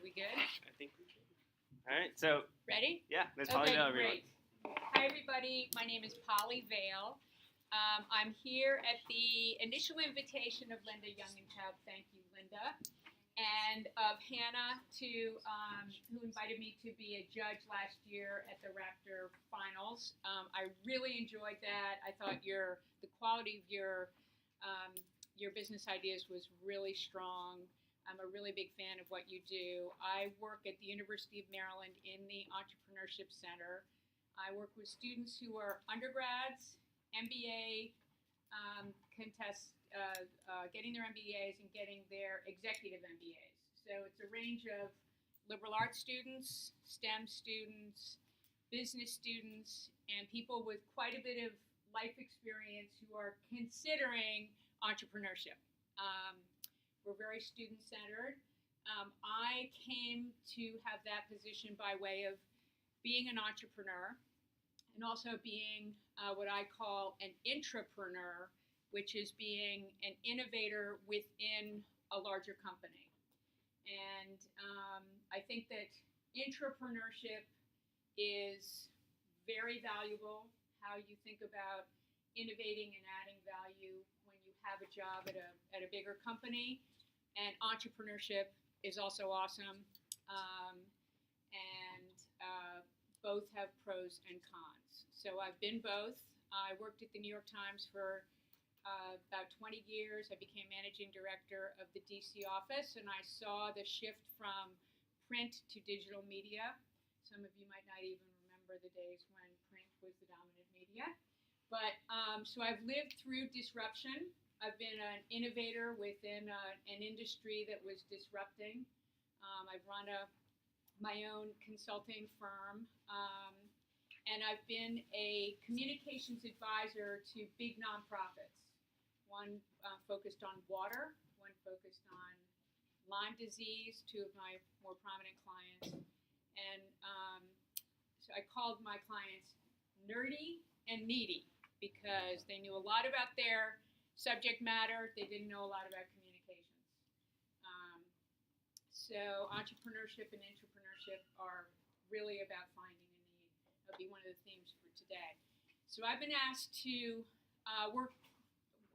We good? I think we should. All right, so Ready? yeah, let's Polly Vail, everyone. Great. Hi, everybody. My name is Polly Vail. I'm here at the initial invitation of Linda Youngentab. Thank you, Linda. And of Hannah, who invited me to be a judge last year at the Raptor finals. I really enjoyed that. I thought the quality of your business ideas was really strong. I'm a really big fan of what you do. I work at the University of Maryland in the Entrepreneurship Center. I work with students who are undergrads, MBA, getting their MBAs and getting their executive MBAs. So it's a range of liberal arts students, STEM students, business students, and people with quite a bit of life experience who are considering entrepreneurship. We're very student-centered. I came to have that position by way of being an entrepreneur and also being what I call an intrapreneur, which is being an innovator within a larger company. And I think that intrapreneurship is very valuable, how you think about innovating and adding value when you have a job at a bigger company. And entrepreneurship is also awesome. Both have pros and cons. So I've been both. I worked at the New York Times for about 20 years. I became managing director of the DC office, and I saw the shift from print to digital media. Some of you might not even remember the days when print was the dominant media. But so I've lived through disruption. I've been an innovator within an industry that was disrupting. I've run my own consulting firm, and I've been a communications advisor to big nonprofits. One focused on water, one focused on Lyme disease, two of my more prominent clients. And so I called my clients nerdy and needy because they knew a lot about their subject matter, they didn't know a lot about communications. So entrepreneurship and intrapreneurship are really about finding a need. That'll be one of the themes for today. So I've been asked to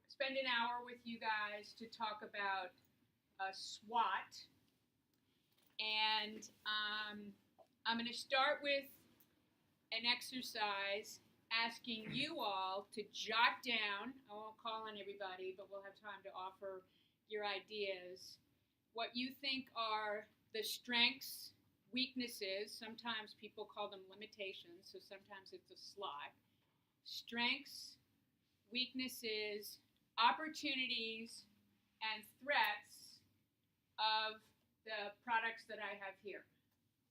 spend an hour with you guys to talk about SWOT. And I'm going to start with an exercise asking you all to jot down, I won't call on everybody, but we'll have time to offer your ideas, what you think are the strengths, weaknesses, sometimes people call them limitations, so sometimes it's a SWOT, strengths, weaknesses, opportunities, and threats of the products that I have here.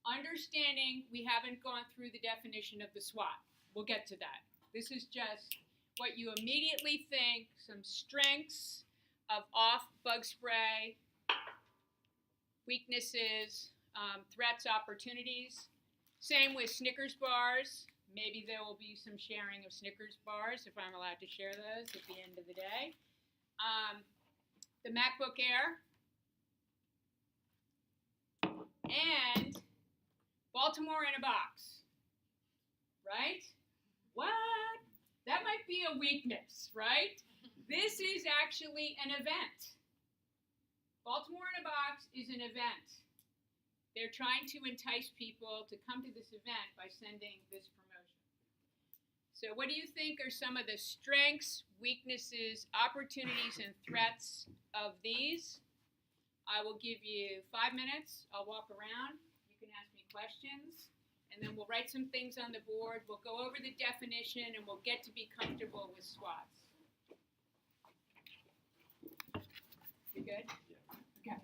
Understanding we haven't gone through the definition of the SWOT. We'll get to that. This is just what you immediately think, some strengths of off bug spray, weaknesses, threats, opportunities. Same with Snickers bars. Maybe there will be some sharing of Snickers bars if I'm allowed to share those at the end of the day. The MacBook Air. And Baltimore in a box. Right? What? That might be a weakness, right? This is actually an event. Baltimore in a box is an event. They're trying to entice people to come to this event by sending this promotion. So what do you think are some of the strengths, weaknesses, opportunities, and threats of these? I will give you 5 minutes. I'll walk around. You can ask me questions. And then we'll write some things on the board. We'll go over the definition, and we'll get to be comfortable with SWOTs. You good? Yeah.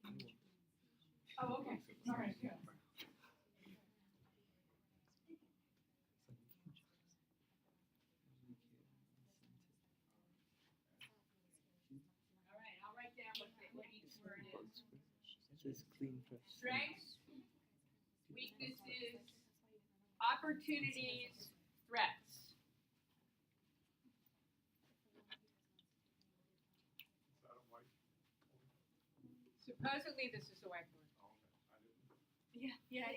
Okay. Oh, okay. All right, good. Just clean press. Strengths, weaknesses, opportunities, threats. Supposedly this is the whiteboard. Yeah.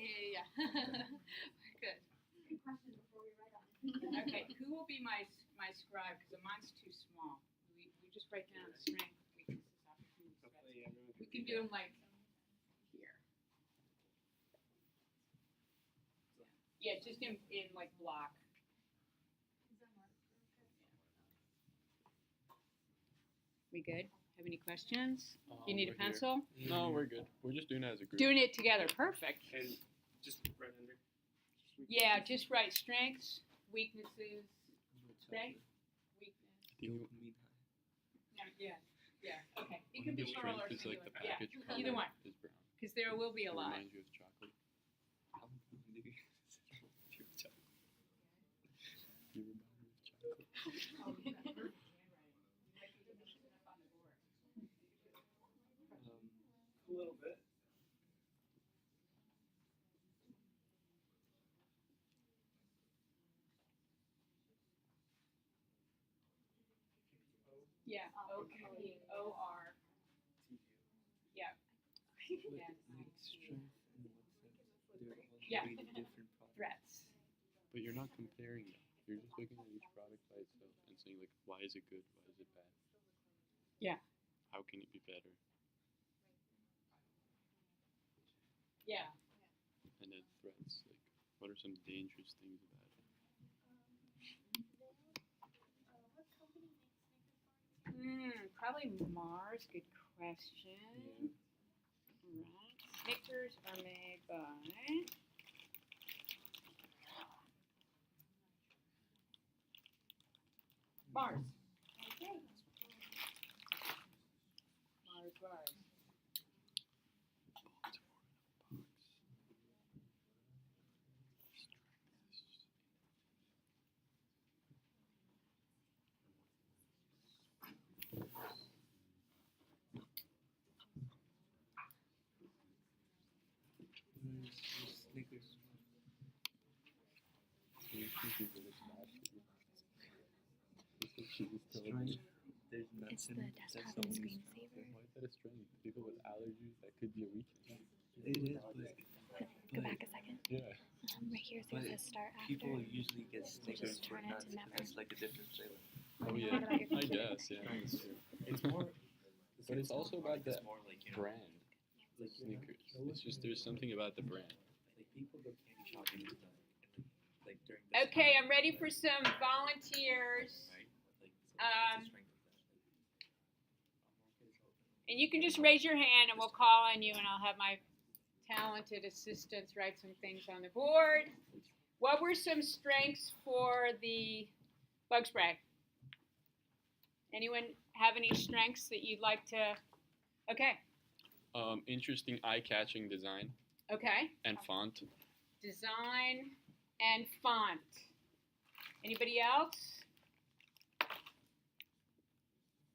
We're good. Good question before we write on it. Okay, who will be my scribe? Because mine's too small. We just write down strength, weaknesses, opportunities, threats. We can do them like here. Yeah, just in like block. We good? Have any questions? You need a We're here. pencil? No, we're good. We're just doing it as a group. Doing it together, perfect. And just right under. Yeah, just write strengths, weaknesses, strength, weakness. Dopamine high. Yeah, okay. It can be The plural or strength is like singular. the package Yeah, color either one, is brown. because there will be a It lot. reminds you of chocolate. Pure chocolate. You remind me of chocolate. A little bit. Yeah, O-P-O-R. Yeah. Like strength and what's that? They're all Yeah. really different products. Threats. But you're not comparing them. You're just looking at each product by itself and saying like, why is it good? Why is it bad? Yeah. How can it be better? Yeah. And then threats, like, what are some dangerous things about it? Probably Mars. Good question. Alright. Snickers are made by. Mars. Mars. Where's the Snickers? Strength. There's It's the nothing. desktop That's and only screensaver. Why is that a strength? People with allergies, that could be a weakness. It is, Go back a second. Yeah. Right here But says start after. people usually get Snickers just for turn it nuts. to never. That's like a different flavor. Oh yeah. I guess, yeah. That's true. It's more. But it's also about the It's more like, you know, brand. like Snickers. It's just there's something about the brand. like people go candy shopping and stuff, and like during this Okay, time, I'm ready for some volunteers. right? Like, so Um, it's a strength of that. Like, And you can just raise your hand and we'll call on you and I'll have my talented assistants write some things on the board. What were some strengths for the bug spray? Anyone have any strengths that you'd like to? Okay. Interesting eye-catching design Okay. and font. Design and font. Anybody else?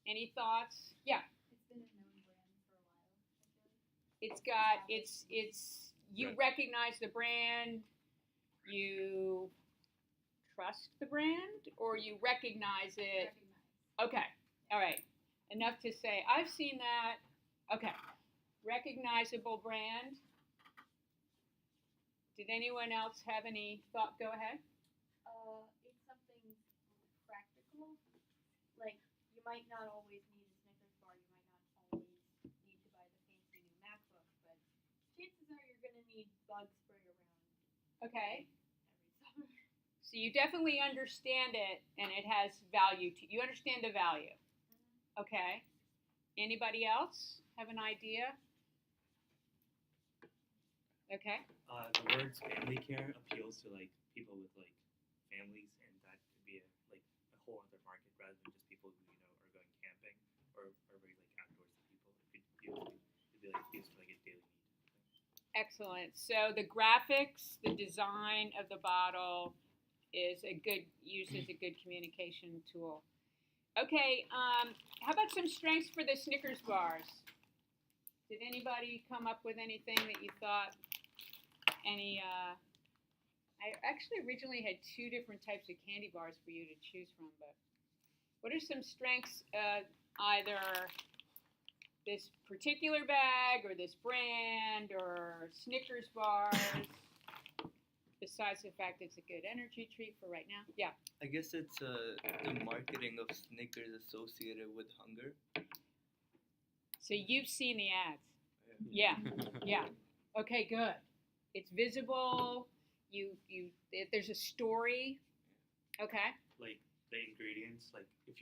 Any thoughts? Yeah. It's been a known brand for a while, I It's got it's you Right. recognize the brand, you trust the brand, or you recognize it. Okay. All right. Enough to say I've seen that. Okay. Recognizable brand. Did anyone else have any thought? Go ahead. It's something practical. Like, you might not always need a Snickers bar, you might not always need to buy the fancy new MacBook, but chances are you're going to need bug spray around Okay. every summer. So you definitely understand it and it has value to you. You understand the value. Okay. Anybody else have an idea? Okay. The words family care appeals to like people with like families, and that could be a whole other market rather than just people who are going camping or are very like outdoorsy people. It'd be like used for like a daily need. Excellent. So the graphics, the design of the bottle is a good uses a good communication tool. Okay, how about some strengths for the Snickers bars? Did anybody come up with anything that you thought I actually originally had 2 different types of candy bars for you to choose from, but what are some strengths of either this particular bag or this brand or Snickers bars, besides the fact it's a good energy treat for right now? Yeah. I guess it's the marketing of Snickers associated with hunger. So you've seen the ads. Yeah. Yeah. Okay, good. It's visible. There's a story. Okay. Like the ingredients, like if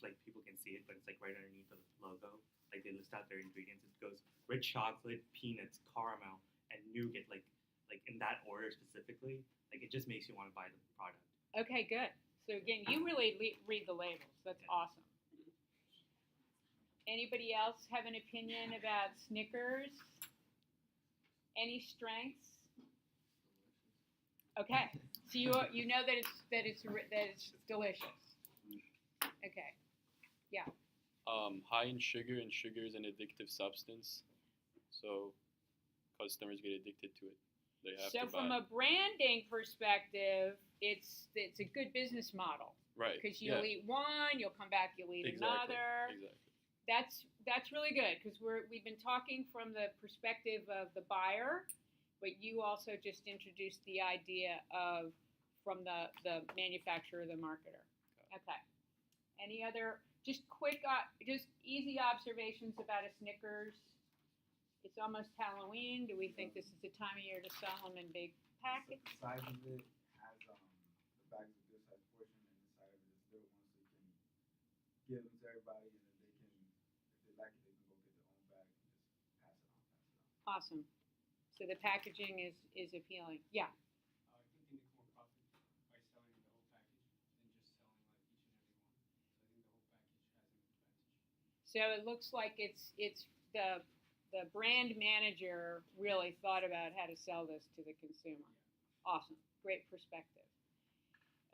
like people can see it, but it's like right underneath the logo. Like they list out their ingredients. It goes rich chocolate, peanuts, caramel, and nougat. Like in that order specifically. Like it just makes you want to buy the product. Okay, good. So again, you really read the labels. That's awesome. Anybody else have an opinion about Snickers? Any strengths? Okay, so you know that it's delicious. Okay, yeah. High in sugar, and sugar is an addictive substance, so customers get addicted to it. They have So to from buy. a branding perspective, it's a good business model. Right. Because you'll eat one, you'll come back, you'll eat another. Exactly. That's really good because we've been talking from the perspective of the buyer, but you also just introduced the idea of from the manufacturer or the marketer. Okay. Any other just quick, just easy observations about a Snickers? It's almost Halloween. Do we think this is the time of year to sell them in big packets? The size of it has the bag's a good size portion, and the side of it is little one, so you can give them to everybody, and then they can, if they like it, they can go get their own bag and just pass it on. Awesome. So the packaging is appealing. Yeah. I think they make more profit by selling the whole package than just selling like each and every one. So I think the whole package has an advantage. So it looks like it's the brand manager really thought about how to sell this to the consumer. Awesome. Great perspective.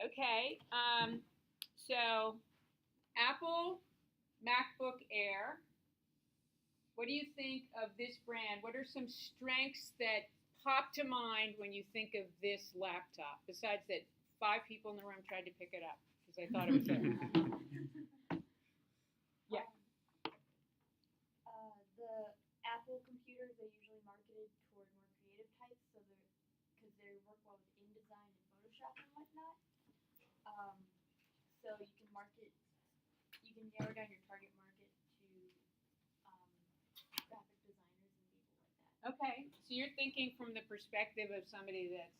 Okay. So Apple MacBook Air. What do you think of this brand? What are some strengths that pop to mind when you think of this laptop? Besides that 5 people in the room tried to pick it up because they thought it was there. Yeah. The Apple computers are usually marketed toward more creative types, so because they work well with InDesign and Photoshop and whatnot. So you can narrow down your target market to graphic designers and people like that. Okay. So you're thinking from the perspective of somebody that's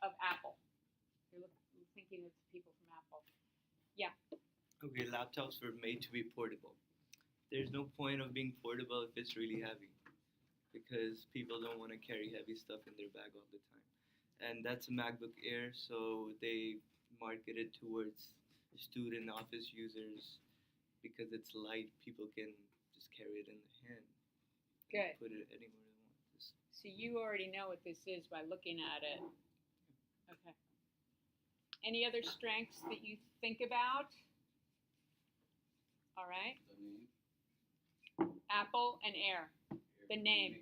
of Apple. You're thinking of people from Apple. Yeah. Okay, laptops were made to be portable. There's no point of being portable if it's really heavy, because people don't want to carry heavy stuff in their bag all the time. And that's a MacBook Air, so they market it towards student office users because it's light. People can just carry it in the hand. Good. Put it anywhere they want. So you already know what this is by looking at it. Okay. Any other strengths that you think about? All right. The name. Apple and Air. The name.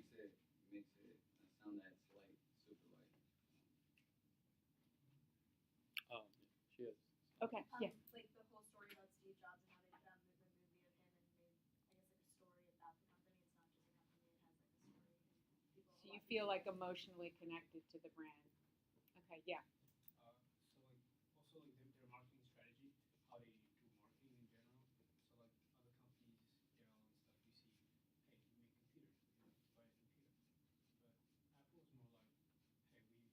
Makes it sound that it's light, super light. She has. Okay. Yeah. Like the whole story about Steve Jobs and how they there's a movie of him and made, I guess, like a story about the company. It's not just a company; it has like a story. And people. So you feel like emotionally connected to the brand. Okay. Yeah. So like also like their marketing strategy, how they do marketing in general. So like other companies, Dell and stuff, you see, hey, we make computers, buy a computer. But Apple is more like, hey,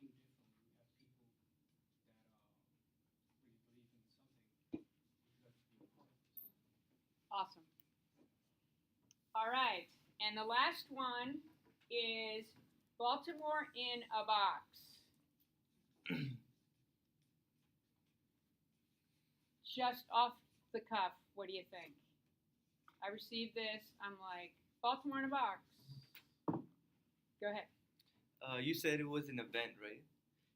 we think differently. We have people that really believe in something. Would you like to be a part of this? Awesome. All right. And the last one is Baltimore in a box. Just off the cuff, what do you think? I received this. I'm like, Baltimore in a box. Go ahead. You said it was an event, right?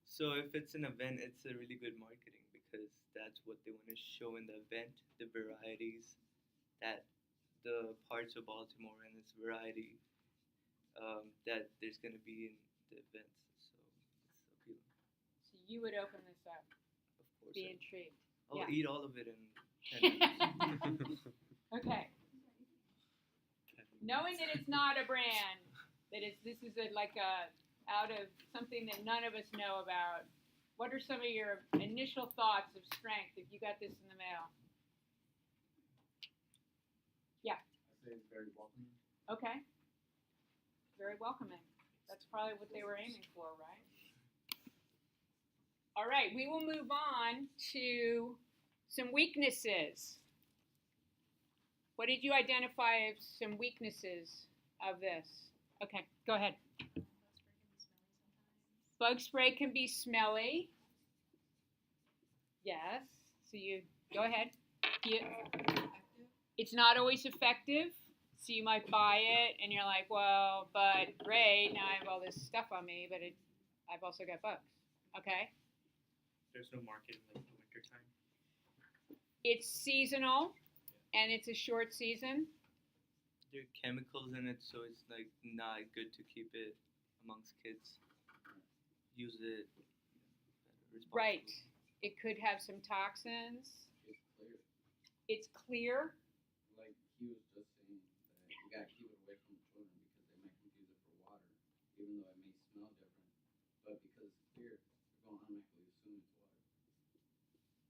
So if it's an event, it's a really good marketing because that's what they want to show in the event, the varieties that the parts of Baltimore and its variety that there's going to be in the events. So it's appealing. So you would open this up. Of course, Be intrigued. I'll yeah. eat all of it in 10 minutes. Okay. Knowing that it's not a brand, that this is out of something that none of us know about. What are some of your initial thoughts of strength if you got this in the mail? Yeah. I say it's very welcoming. Okay. Very welcoming. That's probably what they were aiming for, right? All right, we will move on to some weaknesses. What did you identify as some weaknesses of this? Okay, go ahead. Bug spray can be smelly. Yes. So you go ahead. It's not always effective. So you might buy it and you're like, well, but great, now I have all this stuff on me, but I've also got bugs. Okay. There's no market in like the winter time. It's seasonal and it's a short season. There are chemicals in it, so it's like not good to keep it amongst kids. Use it responsibly. Right. It could have some toxins. It's clear. It's clear. Like he was just saying that you gotta keep it away from children because they might confuse it for water, even though it may smell different. But because it's clear, they're going to automatically assume it's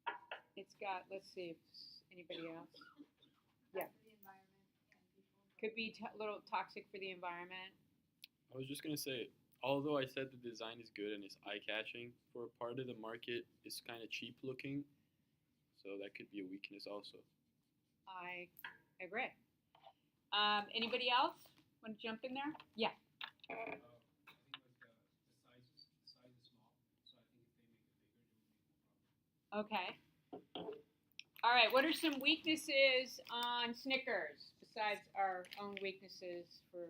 water. It's got, let's see if anybody else. Yeah. For the environment and people. Could be a little toxic for the environment. I was just gonna say, although I said the design is good and it's eye-catching, for a part of the market, it's kind of cheap looking, so that could be a weakness also. I agree. Anybody else want to jump in there? Yeah. I think like the size is small, so I think if they make it bigger, it would make more problem. Okay. All right. What are some weaknesses on Snickers besides our own weaknesses for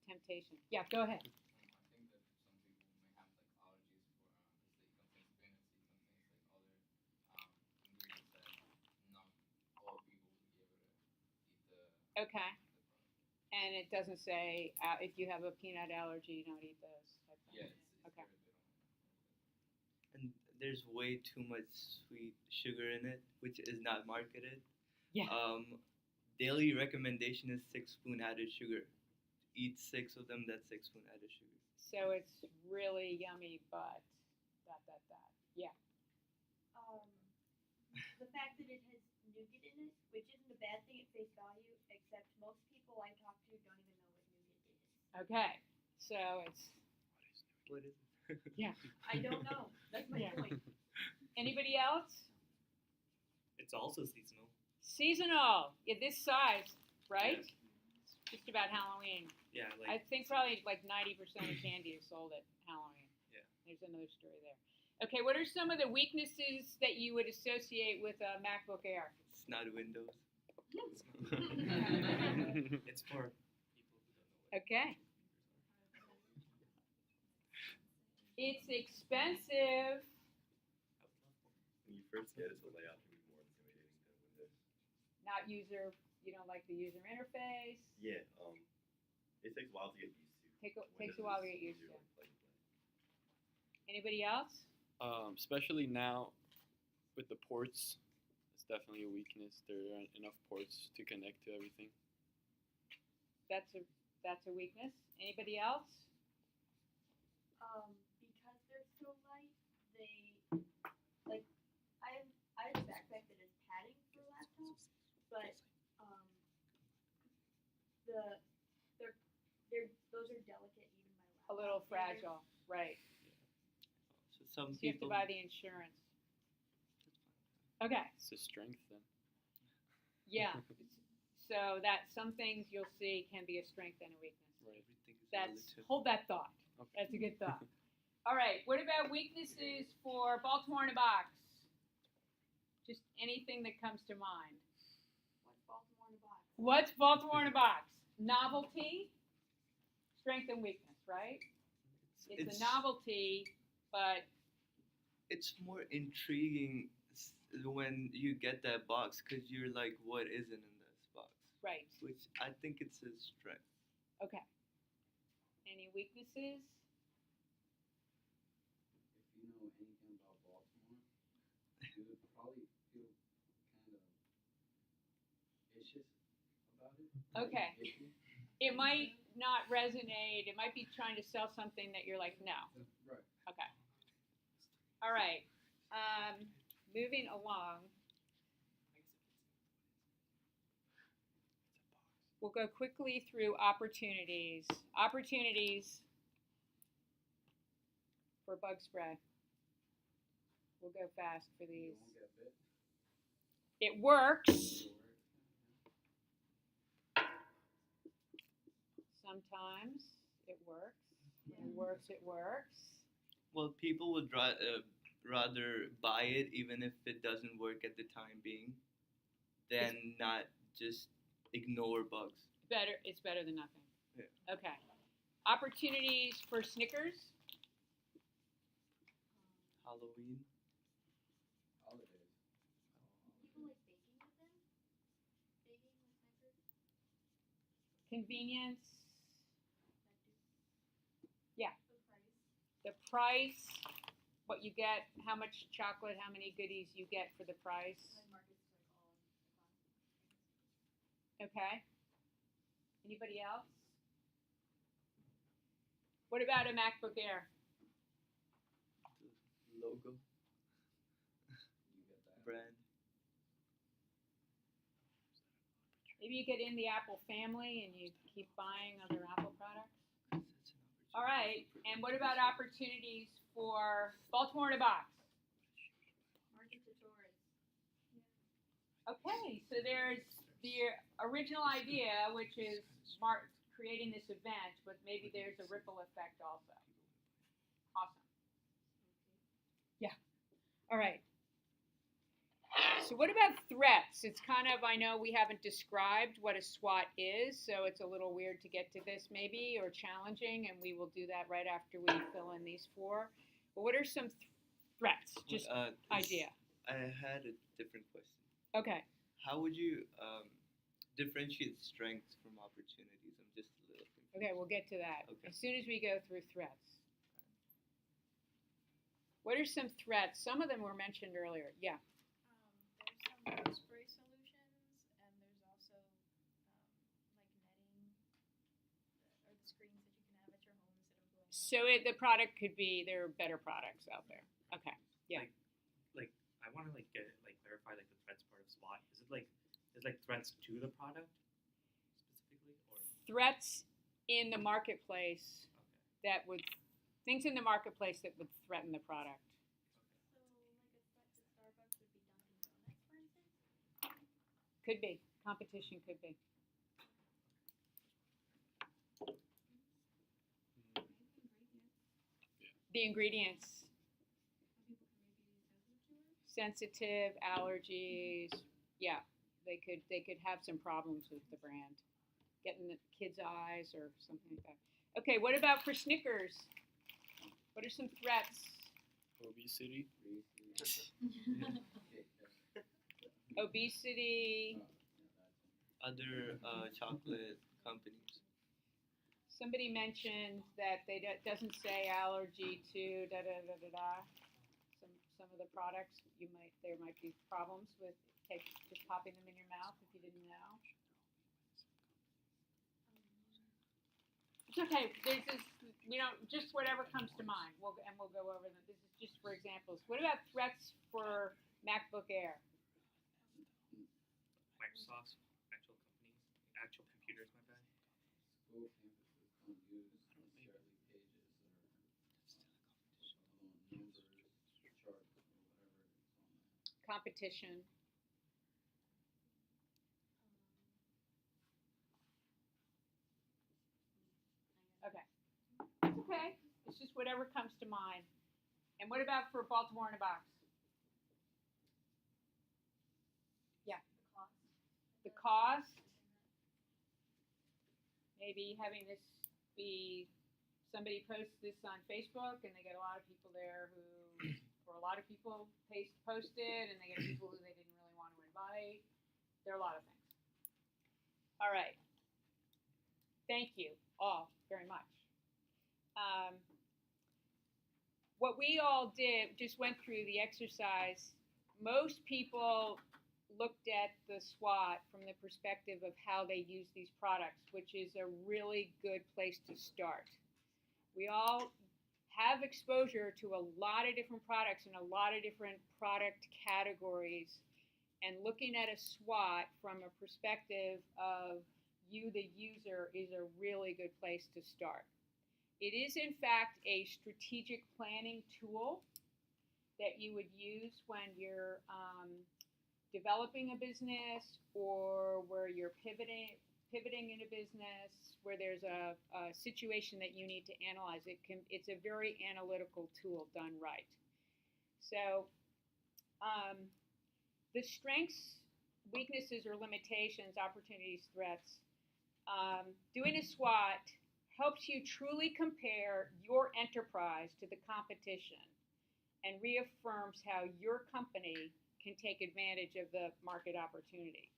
temptation? Yeah, go ahead. I think that some people may have like allergies for the contains spinach, it contains like other ingredients that not all people would be able to eat the Okay. product. And it doesn't say if you have a peanut allergy, don't eat those. Type of Yeah, thing. it's Okay. very bit on And there's way too much sweet sugar in it, which is not marketed. Yeah. Daily recommendation is 6-spoon added sugar. Eat 6 of them, that's 6-spoon added sugar. So it's really yummy, but ... Yeah. The fact that it has nougat in it, which isn't a bad thing at face value, except most people I talk to don't even know what nougat is. Okay. So it's What is it? yeah. I don't know. That's my Yeah. point. Anybody else? It's also seasonal. Seasonal. Yeah, this size, right? It's just about Halloween. Yeah, I like think probably like 90% of candy is sold at Halloween. Yeah. There's another story there. Okay, what are some of the weaknesses that you would associate with a MacBook Air? It's not Windows. it's for people who don't know what Okay. It's expensive. When you first get it, the layout can be more intimidating than Windows. Not user, you don't like the user interface. Yeah, it takes a while to get used to. Takes a while to get used to. Anybody else? Especially now with the ports, it's definitely a weakness. There aren't enough ports to connect to everything. That's a weakness. Anybody else? Because they're so light, they like I have a backpack that has padding for laptops, but those are delicate even by laptop. A little standards. fragile, right? So some So you have to people buy the insurance. Okay. It's a strength then. Yeah. So that some things you'll see can be a strength and a weakness. Right. everything is That's relative. hold that thought. Okay. That's a good thought. All right. What about weaknesses for Baltimore in a box? Just anything that comes to mind. What's Baltimore in a box? What's Baltimore in a box? Novelty, strength and weakness, right? It's a novelty, but It's more intriguing when you get that box because you're like, what isn't in this box? Right. which I think it's a strength. Okay. Any weaknesses? If you know anything about Baltimore, you would probably feel kind of issues about it. Okay. Icky. It might not resonate. It might be trying to sell something that you're like, no. Right. Okay. All right. Moving along. We'll go quickly through opportunities. Opportunities for bug spray. We'll go fast for You these. won't get bit. It works. Sometimes it works. It works. It works. Well, people would rather buy it even if it doesn't work at the time being, than not just ignore bugs. It's better than nothing. Yeah. Okay. Opportunities for Snickers. Halloween. Holidays. People like baking with them? Baking with Snickers? Convenience. The price? The price. What you get. How much chocolate. How many goodies you get for the price. Like markets like all Okay. Anybody else? What about a MacBook Air? The logo. You get that. Brand. Maybe you get in the Apple family and you keep buying other Apple products. That's an opportunity. All right. And what about opportunities for Baltimore in a box? market to tourists. Okay, so there's the original idea, which is creating this event, but maybe there's a ripple effect also. Awesome. Yeah. All right. So what about threats? It's kind of, I know we haven't described what a SWOT is, so it's a little weird to get to this maybe, or challenging, and we will do that right after we fill in these four. But what are some threats? Just idea. I had a different question. Okay. How would you differentiate strengths from opportunities? I'm just a little confused. Okay, we'll get to that Okay. as soon as we go through threats. What are some threats? Some of them were mentioned earlier. Yeah. There's some spray solutions, and there's also like netting or the screens that you can have at your home instead of going. So the product could be, there are better products out there. Okay. Yeah. Like I want to like get like clarify like the threats part of SWOT. Is it like threats to the product specifically, or Threats in the marketplace that would, things in the marketplace that would threaten the product. So like a threat to Starbucks would be Dunkin' Donuts, for instance? Could be. Competition could be. The ingredients. Sensitive, allergies. Yeah, they could have some problems with the brand. Getting the kids' eyes or something like that. Okay, what about for Snickers? What are some threats? Obesity. Obesity. Other chocolate companies. Somebody mentioned that doesn't say allergy to da da da da da. Some of the products there might be problems with just popping them in your mouth if you didn't know. It's okay. There's this, just whatever comes to mind. We'll go over them. This is just for examples. What about threats for MacBook Air? Microsoft's actual computers, my bad. School campuses don't use necessarily pages or numbers, charts, or whatever is on that. Competition. Okay. It's okay. It's just whatever comes to mind. And what about for Baltimore in a box? Yeah. The cost. The cost. Maybe having this be, somebody posts this on Facebook and they get a lot of people there or a lot of people post it and they get people who they didn't really want to invite. There are a lot of things. All right. Thank you all very much. What we all did, just went through the exercise. Most people looked at the SWOT from the perspective of how they use these products, which is a really good place to start. We all have exposure to a lot of different products and a lot of different product categories, and looking at a SWOT from a perspective of you, the user, is a really good place to start. It is, in fact, a strategic planning tool that you would use when you're developing a business or where you're pivoting in a business, where there's a situation that you need to analyze. It's a very analytical tool done right. So the strengths, weaknesses, or limitations, opportunities, threats, doing a SWOT helps you truly compare your enterprise to the competition and reaffirms how your company can take advantage of the market opportunity.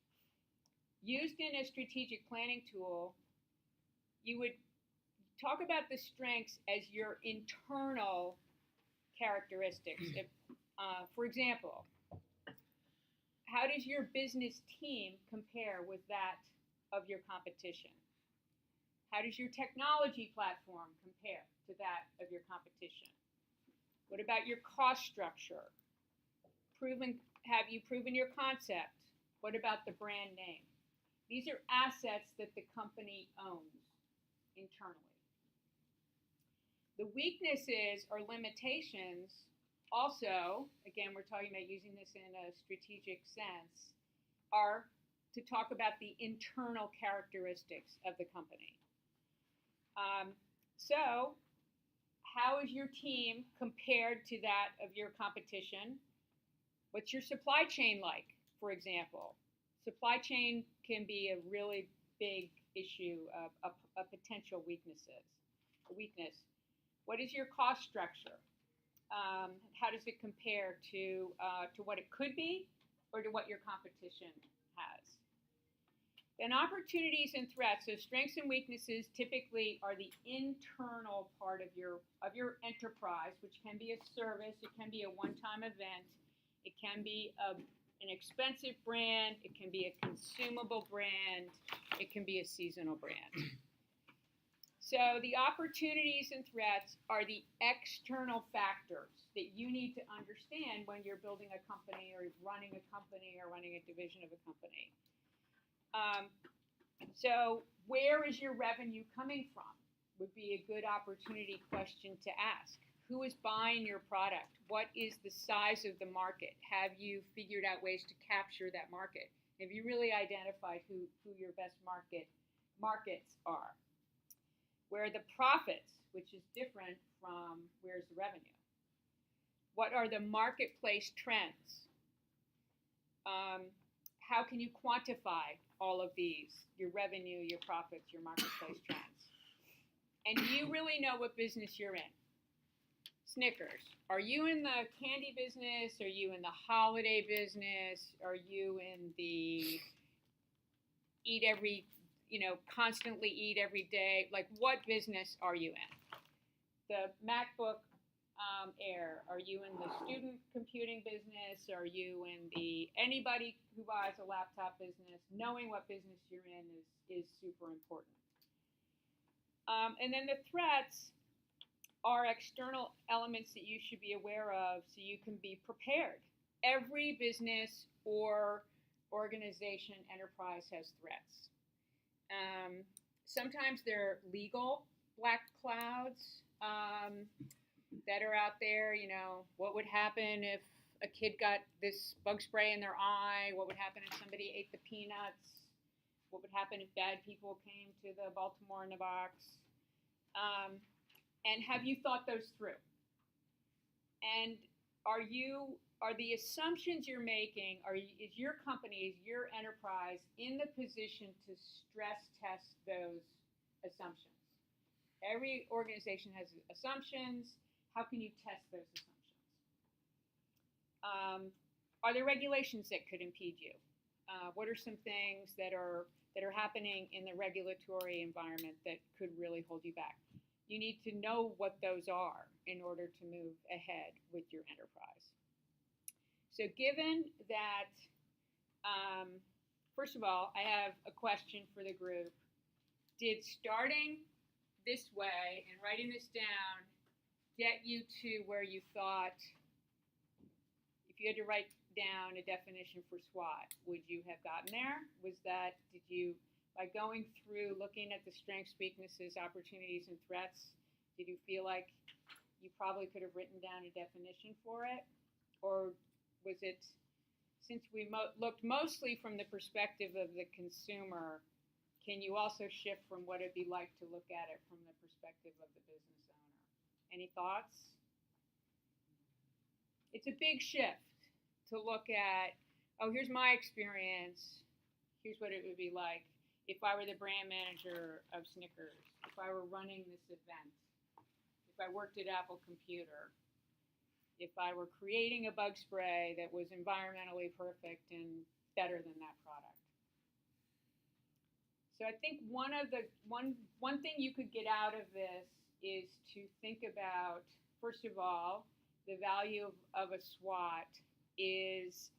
Used in a strategic planning tool, you would talk about the strengths as your internal characteristics. For example, how does your business team compare with that of your competition? How does your technology platform compare to that of your competition? What about your cost structure? Have you proven your concept? What about the brand name? These are assets that the company owns internally. The weaknesses or limitations also, again, we're talking about using this in a strategic sense, are to talk about the internal characteristics of the company. So, how is your team compared to that of your competition? What's your supply chain like, for example? Supply chain can be a really big issue, a potential weakness. What is your cost structure? How does it compare to what it could be or to what your competition has? Then opportunities and threats. So strengths and weaknesses typically are the internal part of your enterprise, which can be a service, it can be a one-time event, it can be an expensive brand, it can be a consumable brand, it can be a seasonal brand. So the opportunities and threats are the external factors that you need to understand when you're building a company or running a company or running a division of a company. So where is your revenue coming from would be a good opportunity question to ask. Who is buying your product? What is the size of the market? Have you figured out ways to capture that market? Have you really identified who your best markets are? Where are the profits, which is different from where's the revenue? What are the marketplace trends? How can you quantify all of these, your revenue, your profits, your marketplace trends? And do you really know what business you're in? Snickers, are you in the candy business? Are you in the holiday business? Are you in the constantly eat every day? Like, what business are you in? The MacBook Air, are you in the student computing business? Are you in the anybody who buys a laptop business? Knowing what business you're in is super important. And then the threats are external elements that you should be aware of so you can be prepared. Every business or organization, enterprise has threats. Sometimes they're legal black clouds that are out there. What would happen if a kid got this bug spray in their eye? What would happen if somebody ate the peanuts? What would happen if bad people came to the Baltimore in a box? And have you thought those through? And are the assumptions you're making, is your company, is your enterprise in the position to stress test those assumptions? Every organization has assumptions. How can you test those assumptions? Are there regulations that could impede you? What are some things that that are happening in the regulatory environment that could really hold you back. You need to know what those are in order to move ahead with your enterprise. So given that, first of all, I have a question for the group. Did starting this way and writing this down get you to where you thought, if you had to write down a definition for SWOT, would you have gotten there? Did you, by going through looking at the strengths, weaknesses, opportunities, and threats, did you feel like you probably could have written down a definition for it? Or was it, since we looked mostly from the perspective of the consumer, can you also shift from what it'd be like to look at it from the perspective of the business owner? Any thoughts? It's a big shift to look at, oh, here's my experience. Here's what it would be like if I were the brand manager of Snickers, if I were running this event, if I worked at Apple Computer, if I were creating a bug spray that was environmentally perfect and better than that product. So I think one thing you could get out of this is to think about, first of all, the value of a SWOT is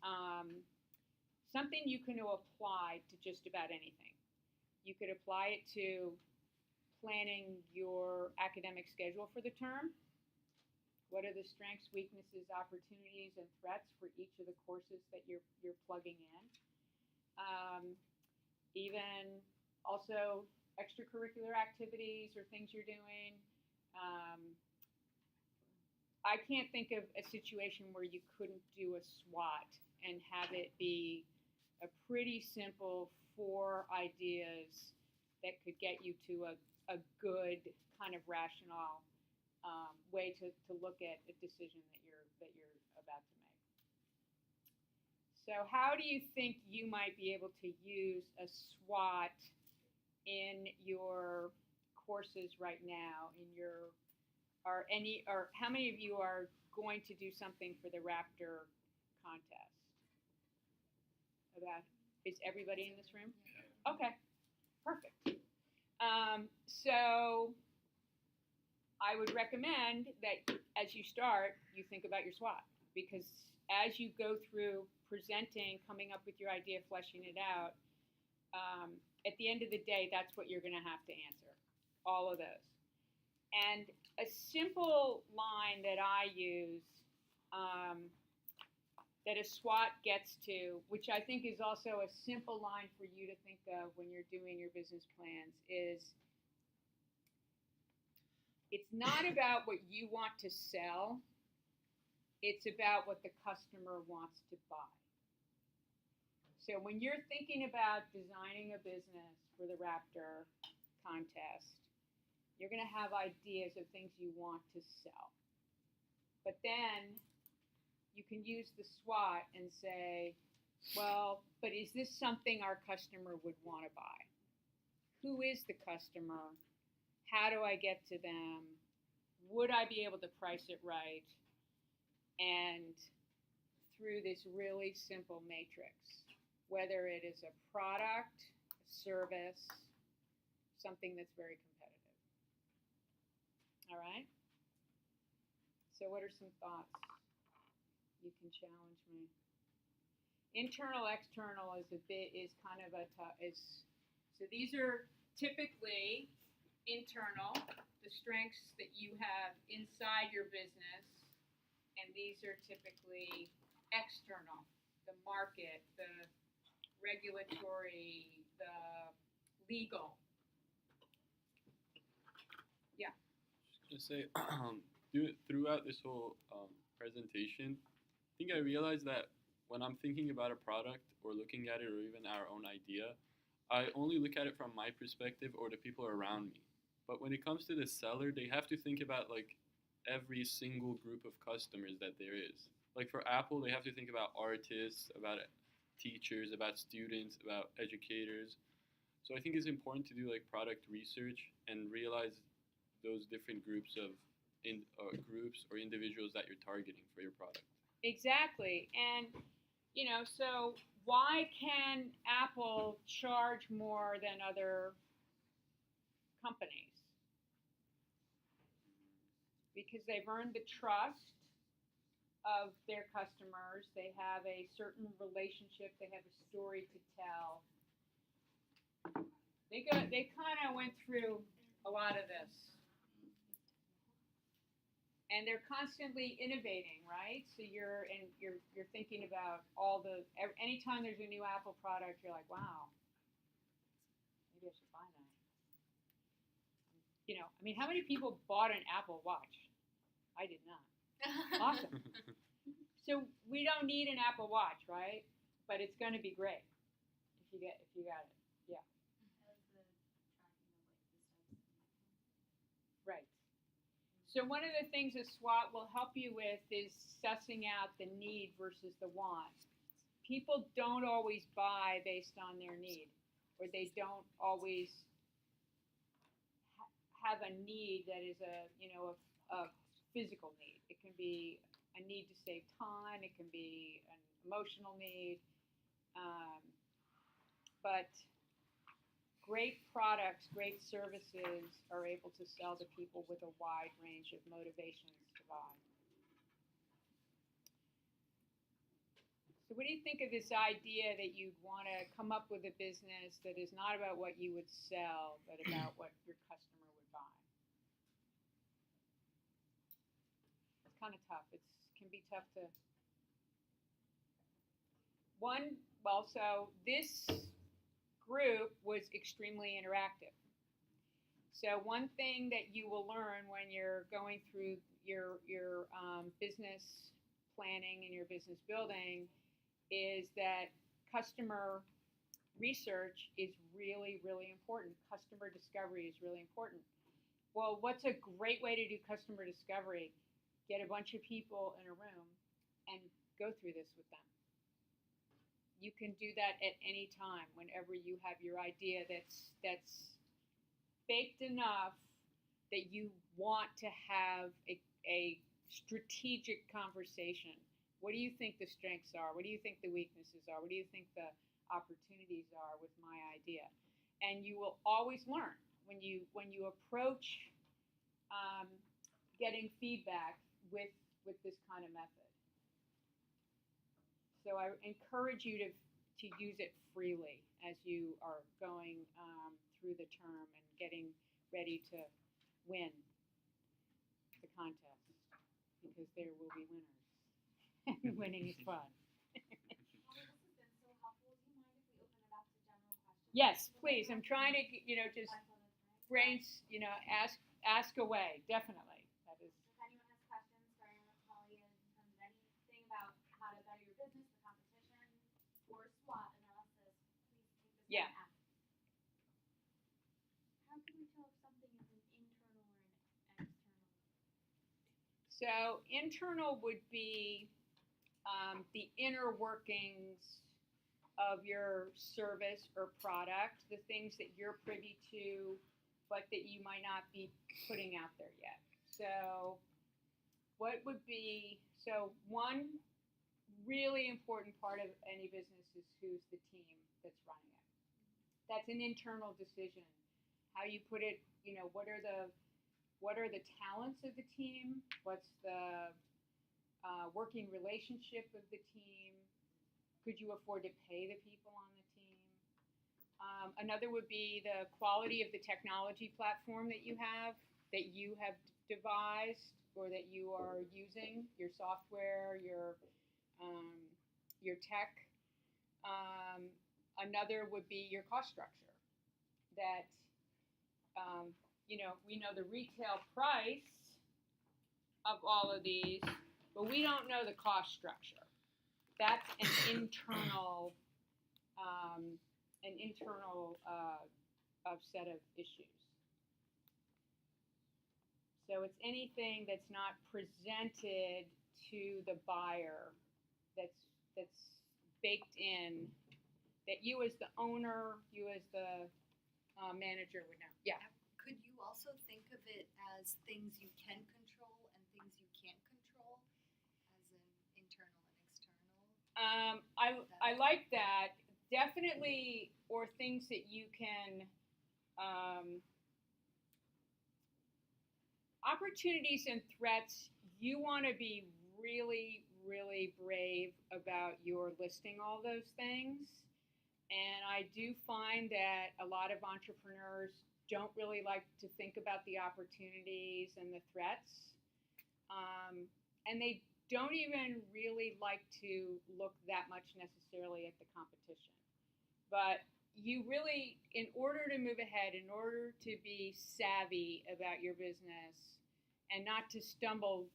something you can apply to just about anything. You could apply it to planning your academic schedule for the term. What are the strengths, weaknesses, opportunities, and threats for each of the courses that you're plugging in? Even also extracurricular activities or things you're doing. I can't think of a situation where you couldn't do a SWOT and have it be a pretty simple 4 ideas that could get you to a good kind of rational way to look at a decision that you're about to make. So how do you think you might be able to use a SWOT in your courses right now, or how many of you are going to do something for the Raptor contest? Is everybody in this room? Okay, perfect. So I would recommend that as you start, you think about your SWOT, because as you go through presenting, coming up with your idea, fleshing it out, at the end of the day, that's what you're going to have to answer, all of those. And a simple line that I use that a SWOT gets to, which I think is also a simple line for you to think of when you're doing your business plans, is it's not about what you want to sell, it's about what the customer wants to buy. So when you're thinking about designing a business for the Raptor contest, you're going to have ideas of things you want to sell. But then you can use the SWOT and say, well, but is this something our customer would want to buy? Who is the customer? How do I get to them? Would I be able to price it right? And through this really simple matrix, whether it is a product, a service, something that's very competitive. All right? So what are some thoughts? You can challenge me. Internal, external is kind of so these are typically internal, the strengths that you have inside your business, and these are typically external, the market, the regulatory, the legal. Yeah. Just say, throughout this whole presentation, I think I realized that when I'm thinking about a product or looking at it or even our own idea, I only look at it from my perspective or the people around me. But when it comes to the seller, they have to think about like every single group of customers that there is. Like for Apple, they have to think about artists, about teachers, about students, about educators. So I think it's important to do like product research and realize those different groups of groups or individuals that you're targeting for your product. Exactly. And, so why can Apple charge more than other companies? Because they've earned the trust of their customers. They have a certain relationship. They have a story to tell. They kind of went through a lot of this. And they're constantly innovating, right? So you're thinking about anytime there's a new Apple product, you're like, wow, maybe I should buy that. You know, I mean, how many people bought an Apple Watch? I did not. Awesome. So we don't need an Apple Watch, right? But it's going to be great if you got it. Yeah. Right. So one of the things a SWOT will help you with is sussing out the need versus the want. People don't always buy based on their need, or they don't always have a need that is a physical need. It can be a need to save time. It can be an emotional need. But great products, great services are able to sell to people with a wide range of motivations to buy. So what do you think of this idea that you'd want to come up with a business that is not about what you would sell, but about what your customer would buy? It's kind of tough. It can be tough to... So this group was extremely interactive. So one thing that you will learn when you're going through your business planning and your business building is that customer research is really, really important. Customer discovery is really important. Well, what's a great way to do customer discovery? Get a bunch of people in a room and go through this with them. You can do that at any time, whenever you have your idea that's baked enough that you want to have a strategic conversation. What do you think the strengths are? What do you think the weaknesses are? What do you think the opportunities are with my idea? And you will always learn when you approach getting feedback with this kind of method. So I encourage you to use it freely as you are going through the term and getting ready to win the contest, because there will be winners. And winning is fun. Yes, please. I'm trying to, just ask away. Definitely. That is. If anyone has questions, starting with Polly, in terms of anything about how to better your business, the competition, or SWOT analysis, please take this Yeah. and ask. How can we tell if something is an internal or an external? So internal would be the inner workings of your service or product, the things that you're privy to, but that you might not be putting out there yet. So one really important part of any business is who's the team that's running it. That's an internal decision. How you put it, what are the talents of the team? What's the working relationship of the team? Could you afford to pay the people on the team? Another would be the quality of the technology platform that you have devised or that you are using, your software, your tech. Another would be your cost structure. That, we know the retail price of all of these, but we don't know the cost structure. That's an internal set of issues. So it's anything that's not presented to the buyer that's baked in, that you as the owner, you as the manager would know. Yeah. Could you also think of it as things you can control and things you can't control, as in internal and external? I like that. Definitely, or things that you can, opportunities and threats, you want to be really, really brave about your listing all those things. And I do find that a lot of entrepreneurs don't really like to think about the opportunities and the threats. And they don't even really like to look that much necessarily at the competition. But you really, in order to move ahead, in order to be savvy about your business and not to stumble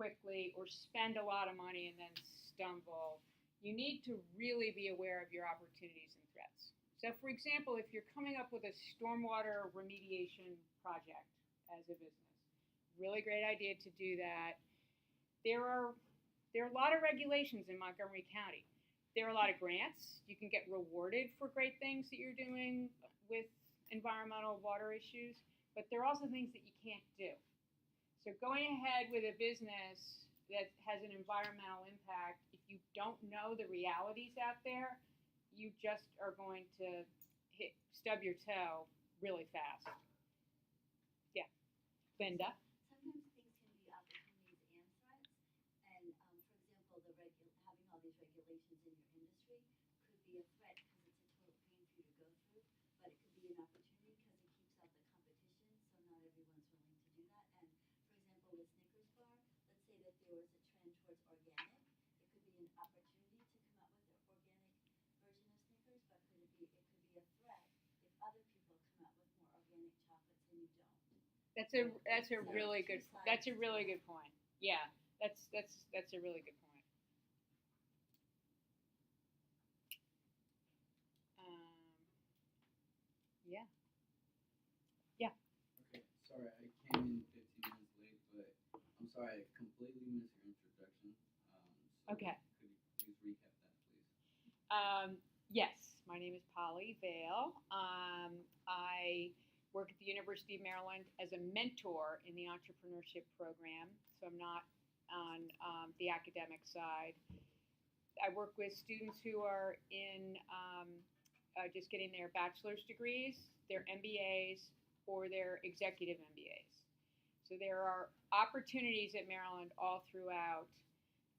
quickly or spend a lot of money and then stumble, you need to really be aware of your opportunities and threats. So, for example, if you're coming up with a stormwater remediation project as a business, really great idea to do that. There are a lot of regulations in Montgomery County. There are a lot of grants. You can get rewarded for great things that you're doing with environmental water issues, but there are also things that you can't do. So going ahead with a business that has an environmental impact, if you don't know the realities out there, you just are going to stub your toe really fast. Yeah. Linda? Sometimes things can be opportunities and threats. And for example, having all these regulations in your industry could be a threat because it's a total pain for you to go through, but it could be an opportunity because it keeps out the competition, so not everyone's willing to do that. And for example, with Snickers bar, let's say that there was a trend towards organic. It could be an opportunity to come out with an organic version of Snickers, but it could be a threat if other people come out with more organic chocolates and you don't. That's a really good point. Yeah, that's a really good point. Yeah. Yeah. Okay, sorry, I came in 15 minutes late, but I'm sorry, I completely missed your introduction. So Okay. Could you please recap that, please? Yes, my name is Polly Vail. I work at the University of Maryland as a mentor in the entrepreneurship program, so I'm not on the academic side. I work with students who are in just getting their bachelor's degrees, their MBAs, or their executive MBAs. So there are opportunities at Maryland all throughout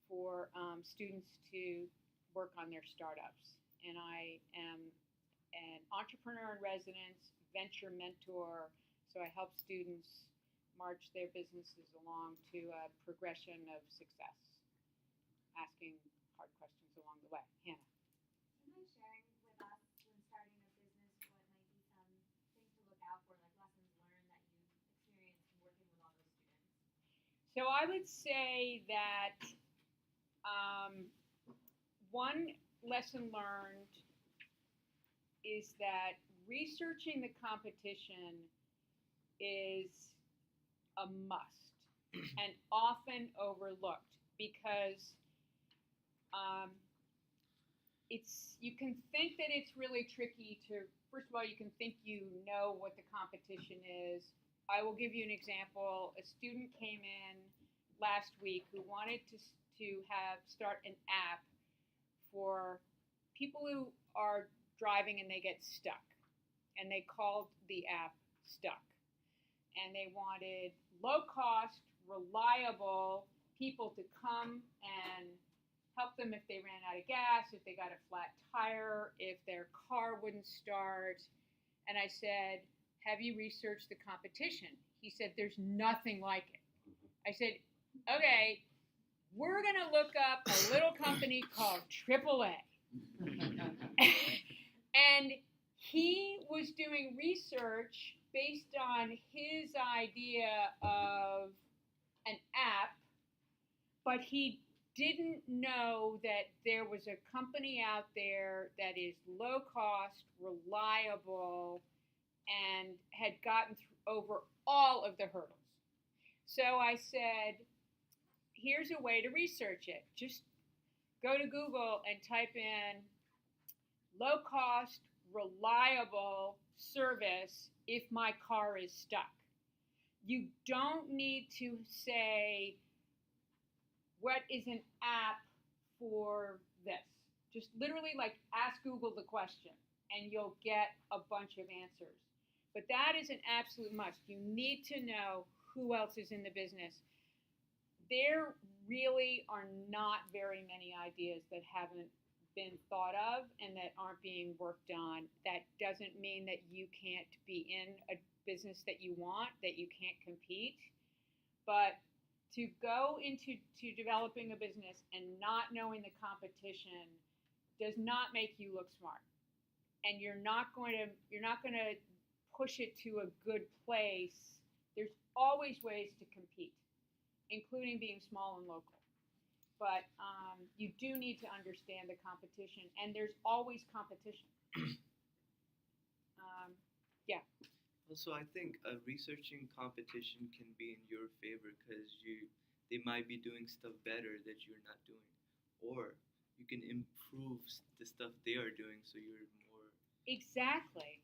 for students to work on their startups. And I am an entrepreneur in residence, venture mentor, so I help students march their businesses along to a progression of success, asking hard questions along the way. Hannah. Do you mind sharing with us, when starting a business, what might be some things to look out for, like lessons learned that you've experienced in working with all those students? So I would say that one lesson learned is that researching the competition is a must and often overlooked because you can think that it's really tricky to, first of all, you can think you know what the competition is. I will give you an example. A student came in last week who wanted to start an app for people who are driving and they get stuck. And they called the app Stuck. And they wanted low-cost, reliable people to come and help them if they ran out of gas, if they got a flat tire, if their car wouldn't start. And I said, have you researched the competition? He said, there's nothing like it. I said, okay, we're going to look up a little company called AAA. And he was doing research based on his idea of an app, but he didn't know that there was a company out there that is low cost, reliable, and had gotten over all of the hurdles. So I said, here's a way to research it. Just go to Google and type in low cost, reliable service if my car is stuck. You don't need to say what is an app for this. Just literally like ask Google the question and you'll get a bunch of answers. But that is an absolute must. You need to know who else is in the business. There really are not very many ideas that haven't been thought of and that aren't being worked on. That doesn't mean that you can't be in a business that you want, that you can't compete. But to go into developing a business and not knowing the competition does not make you look smart. And you're not going to push it to a good place. There's always ways to compete, including being small and local. But you do need to understand the competition, and there's always competition. Yeah. Also, I think researching competition can be in your favor because they might be doing stuff better that you're not doing, or you can improve the stuff they are doing so you're more. Exactly.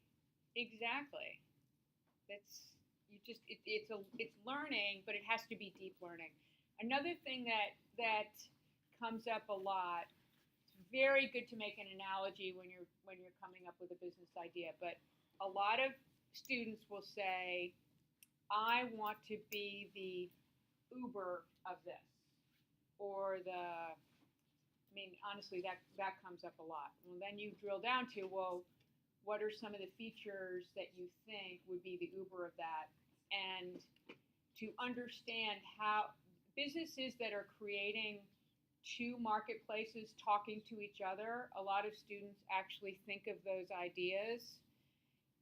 It's learning, but it has to be deep learning. Another thing that comes up a lot. It's very good to make an analogy when you're coming up with a business idea, but a lot of students will say, I want to be the Uber of this, or honestly, that comes up a lot. Well, then you drill down to, well, what are some of the features that you think would be the Uber of that? And to understand how businesses that are creating two marketplaces talking to each other, a lot of students actually think of those ideas.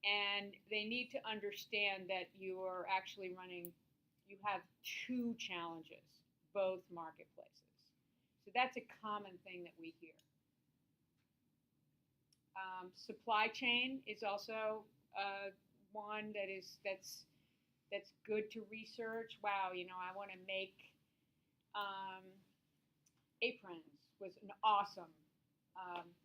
And they need to understand that you are actually you have two challenges, both marketplaces. So that's a common thing that we hear. Supply chain is also one that's good to research. Wow, I want to make aprons was an awesome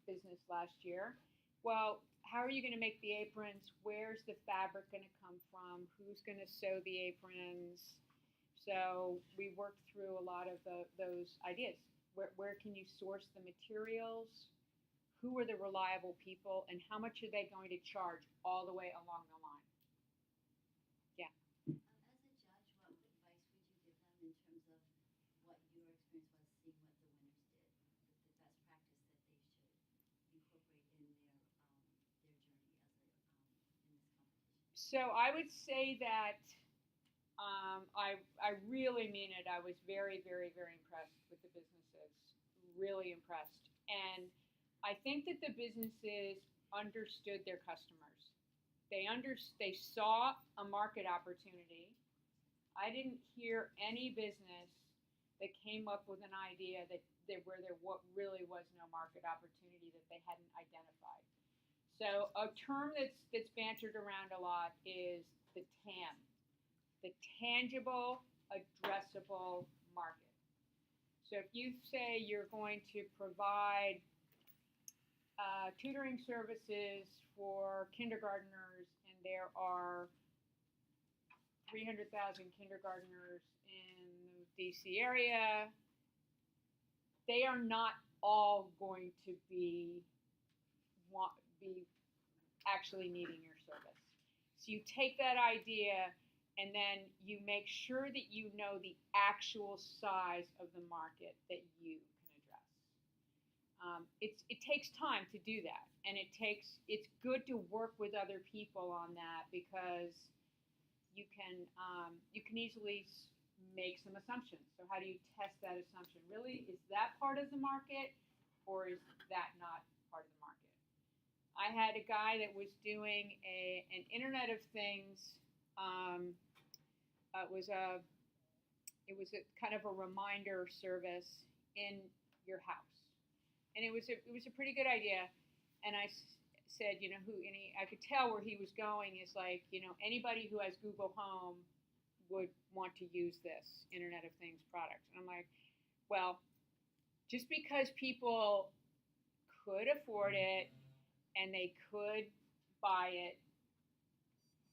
business last year. Well, how are you going to make the aprons? Where's the fabric going to come from? Who's going to sew the aprons? So we worked through a lot of those ideas. Where can you source the materials? Who are the reliable people? And how much are they going to charge all the way along the line? Yeah. As a judge, what advice would you give them in terms of what your experience was seeing what the winners did, the best practice that they should incorporate in their journey in this competition? So I would say that I really mean it. I was very, very, very impressed with the businesses. Really impressed. And I think that the businesses understood their customers. They saw a market opportunity. I didn't hear any business that came up with an idea where there really was no market opportunity that they hadn't identified. So a term that's bantered around a lot is the TAM, the tangible, addressable market. So if you say you're going to provide tutoring services for kindergartners, and there are 300,000 kindergartners in the DC area, they are not all going to be actually needing your service. So you take that idea and then you make sure that you know the actual size of the market that you can address. It takes time to do that, and it's good to work with other people on that because you can easily make some assumptions. So how do you test that assumption? Really, is that part of the market, or is that not part of the market? I had a guy that was doing an Internet of Things. It was a kind of a reminder service in your house, and it was a pretty good idea. And I said, I could tell where he was going is like, anybody who has Google Home would want to use this Internet of Things product. And I'm like, well, just because people could afford it and they could buy it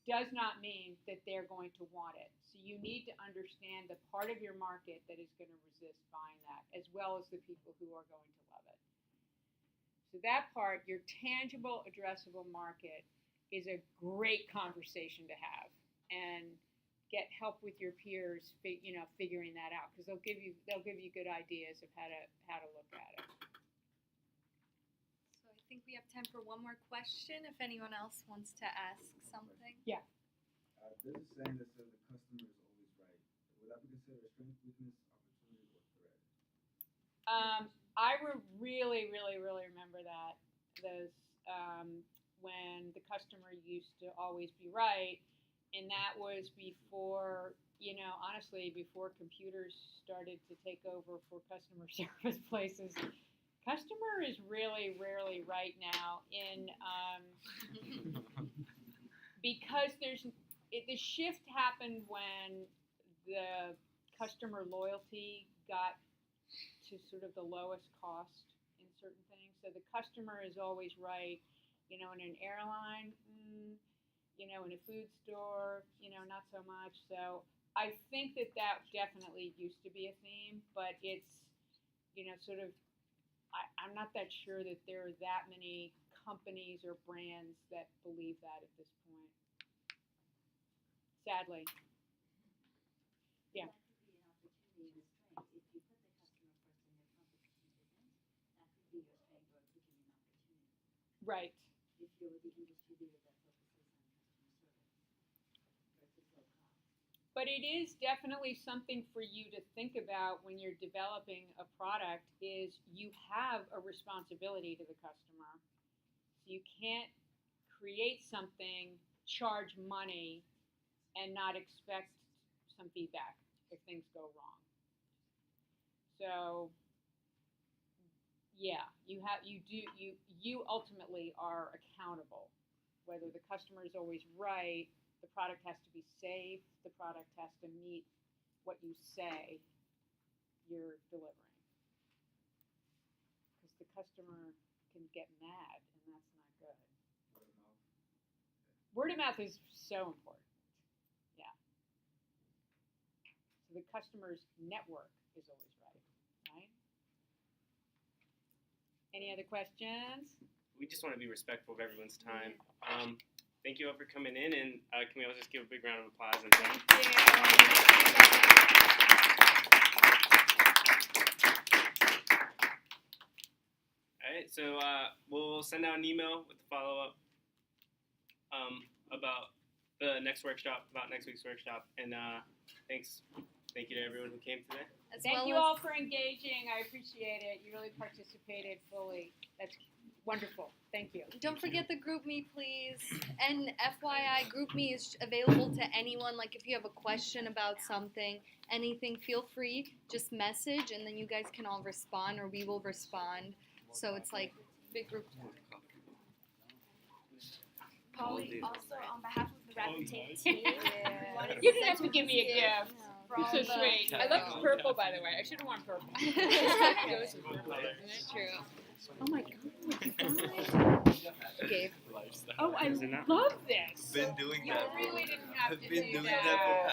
does not mean that they're going to want it. So you need to understand the part of your market that is going to resist buying that, as well as the people who are going to love it. So that part, your tangible addressable market, is a great conversation to have, and get help with your peers, figuring that out, because they'll give you good ideas of how to look at it. So I think we have time for one more question. If anyone else wants to ask something. Yeah. There's a saying that says the customer is always right. Would that be considered a strength, weakness, opportunity, or threat? I really remember that. When the customer used to always be right, and that was before, honestly, before computers started to take over for customer service places. Customer is really rarely right now because the shift happened when the customer loyalty got to sort of the lowest cost in certain things. So the customer is always right, in an airline, in a food store, not so much. So I think that definitely used to be a theme, but it's, I'm not that sure that there are that many companies or brands that believe that at this point. Sadly. Yeah. That could be an opportunity and a strength. If you put the customer first and your competition isn't, that could be your strength or it could give you an opportunity. Right. If you're the industry leader that focuses on customer service versus low cost. But it is definitely something for you to think about when you're developing a product, is you have a responsibility to the customer. So you can't create something, charge money, and not expect some feedback if things go wrong. So yeah, you ultimately are accountable. Whether the customer is always right, the product has to be safe, the product has to meet what you say you're delivering. Because the customer can get mad, and that's not good. Word of mouth is so important. Yeah. So the customer's network is always right? Any other questions? We just want to be respectful of everyone's time. Thank you all for coming in, and can we all just give a big round of applause and thank you. All right, so we'll send out an email with the follow-up about the next workshop, about next week's workshop, and thank you to everyone who came today. Thank you all for engaging. I appreciate it. You really participated fully. That's wonderful. Thank you. Don't forget the GroupMe, please. And FYI, GroupMe is available to anyone. Like if you have a question about something, anything, feel free. Just message, and then you guys can all respond, or we will respond. So it's like big group. Polly, also on behalf of the Raptor team, we wanted You didn't have to give me a gift gift. You're so sweet. I love purple, by the way. I should have worn purple. Goes with purple, isn't it? True. Oh my God! Gabe. Oh, I love this. Been doing You that. really didn't have to I've been do doing that. that for